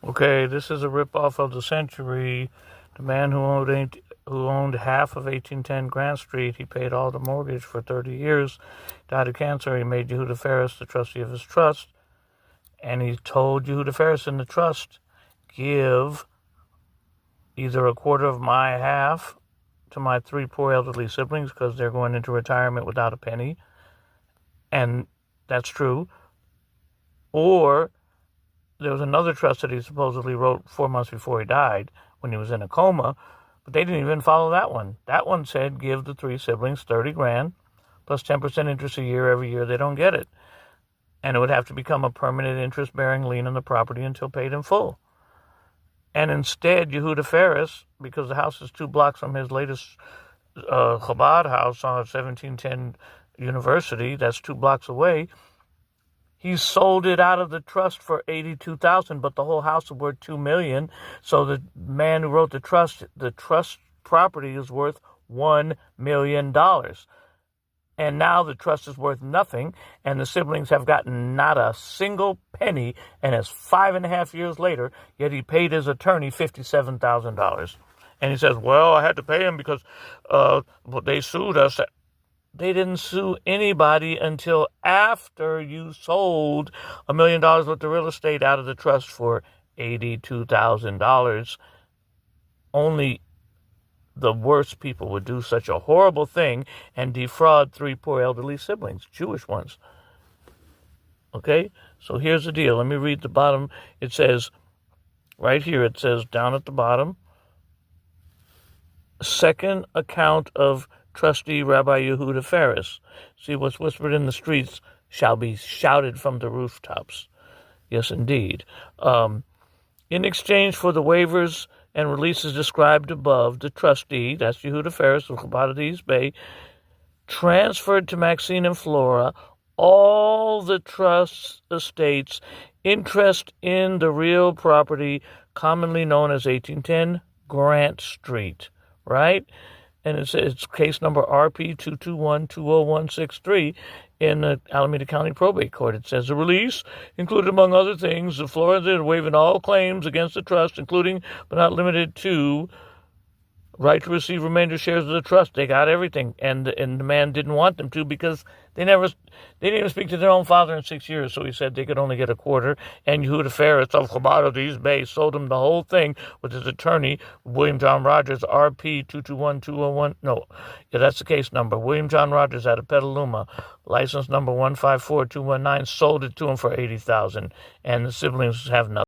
Okay, this is a ripoff of the century. The man who owned half of 1810 Grant Street, he paid all the mortgage for 30 years, died of cancer. He made Yehuda Ferris the trustee of his trust, and he told Yehuda Ferris in the trust, give either a quarter of my half to my 3 poor elderly siblings because they're going into retirement without a penny, and that's true, or there was another trust that he supposedly wrote 4 months before he died when he was in a coma, but they didn't even follow that one. That one said give the 3 siblings 30 grand plus 10% interest a year every year they don't get it. And it would have to become a permanent interest-bearing lien on the property until paid in full. And instead, Yehuda Ferris, because the house is 2 blocks from his latest Chabad house on 1710 University, that's 2 blocks away, he sold it out of the trust for $82,000, but the whole house is worth $2 million. So the man who wrote the trust property is worth $1 million. And now the trust is worth nothing, and the siblings have gotten not a single penny, and it's 5.5 years later, yet he paid his attorney $57,000. And he says, well, I had to pay him because they sued us. They didn't sue anybody until after you sold $1 million worth of real estate out of the trust for $82,000. Only the worst people would do such a horrible thing and defraud 3 poor elderly siblings, Jewish ones. Okay? So here's the deal. Let me read the bottom. It says, right here, it says down at the bottom, second account of trustee Rabbi Yehuda Ferris. See, what's whispered in the streets shall be shouted from the rooftops. Yes, indeed. In exchange for the waivers and releases described above, the trustee, that's Yehuda Ferris of Chabad East Bay, transferred to Maxine and Flora all the trust's estates, interest in the real property commonly known as 1810 Grant Street, right? And it's case number RP 221-20163 in the Alameda County Probate Court. It says the release included, among other things, the Florida waiving all claims against the trust, including but not limited to right to receive remainder shares of the trust. They got everything, and the man didn't want them to because they didn't even speak to their own father in 6 years, so he said they could only get a quarter, and Yehuda Ferris of Chabad East Bay sold him the whole thing with his attorney, William John Rogers, RP 221-201, that's the case number, William John Rogers out of Petaluma, license number 154219, sold it to him for $80,000, and the siblings have nothing.